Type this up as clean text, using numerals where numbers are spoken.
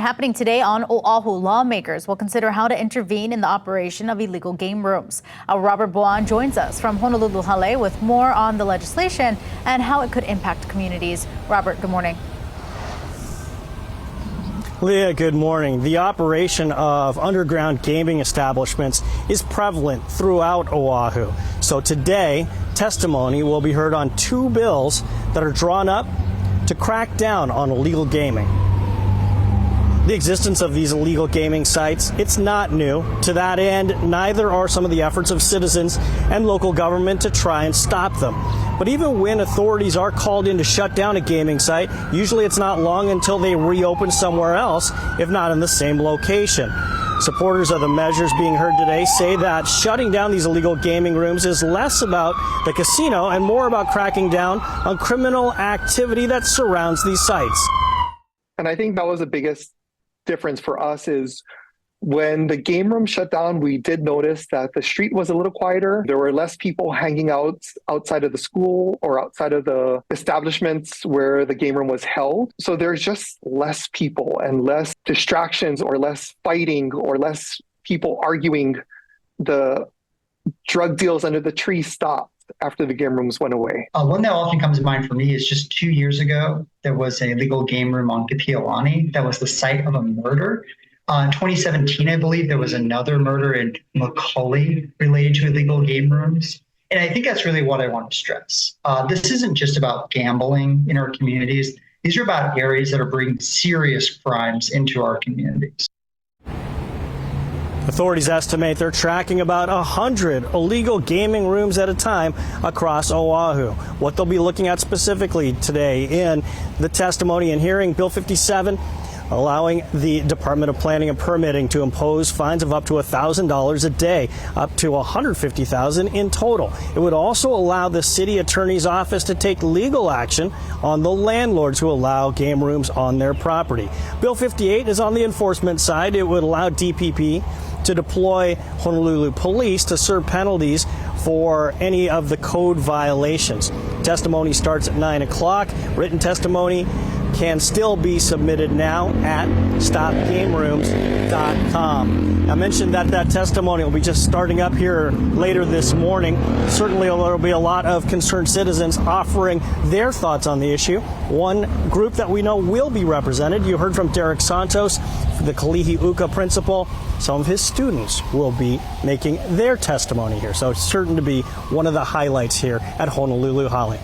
Happening today on Oahu, lawmakers will consider how to intervene in the operation of illegal game rooms. Robert Boan joins us from Honolulu Hale with more on the legislation and how it could impact communities. Robert, good morning. Leah, good morning. The operation of underground gaming establishments is prevalent throughout Oahu. So today, testimony will be heard on two bills that are drawn up to crack down on illegal gaming. The existence of these illegal gaming sites, it's not new. To that end, neither are some of the efforts of citizens and local government to try and stop them. But even when authorities are called in to shut down a gaming site, usually it's not long until they reopen somewhere else, if not in the same location. Supporters of the measures being heard today say that shutting down these illegal gaming rooms is less about the casino and more about cracking down on criminal activity that surrounds these sites. And I think that was the biggest difference for us is when the game room shut down, we did notice that the street was a little quieter. There were less people hanging out outside of the school or outside of the establishments where the game room was held. So there's just less people and less distractions or less fighting or less people arguing. The drug deals under the tree stopped after the game rooms went away. One that often comes to mind for me is just 2 years ago, there was a legal game room on Kapiolani that was the site of a murder. In 2017, I believe, there was another murder in Macaulay related to illegal game rooms. And I think that's really what I want to stress. This isn't just about gambling in our communities. These are about areas that are bringing serious crimes into our communities. Authorities estimate they're tracking about 100 illegal gaming rooms at a time across Oahu. What they'll be looking at specifically today in the testimony and hearing, Bill 57, allowing the Department of Planning and Permitting to impose fines of up to $1,000 a day, up to $150,000 in total. It would also allow the city attorney's office to take legal action on the landlords who allow game rooms on their property. Bill 58 is on the enforcement side. It would allow DPP to deploy Honolulu police to serve penalties for any of the code violations. Testimony starts at 9 o'clock. Written testimony can still be submitted now at stopgamerooms.com. I mentioned that testimony will be just starting up here later this morning. Certainly there will be a lot of concerned citizens offering their thoughts on the issue. One group that we know will be represented, you heard from Derek Santos, the Kalihi Uka principal. Some of his students will be making their testimony here. So it's certain to be one of the highlights here at Honolulu Hale.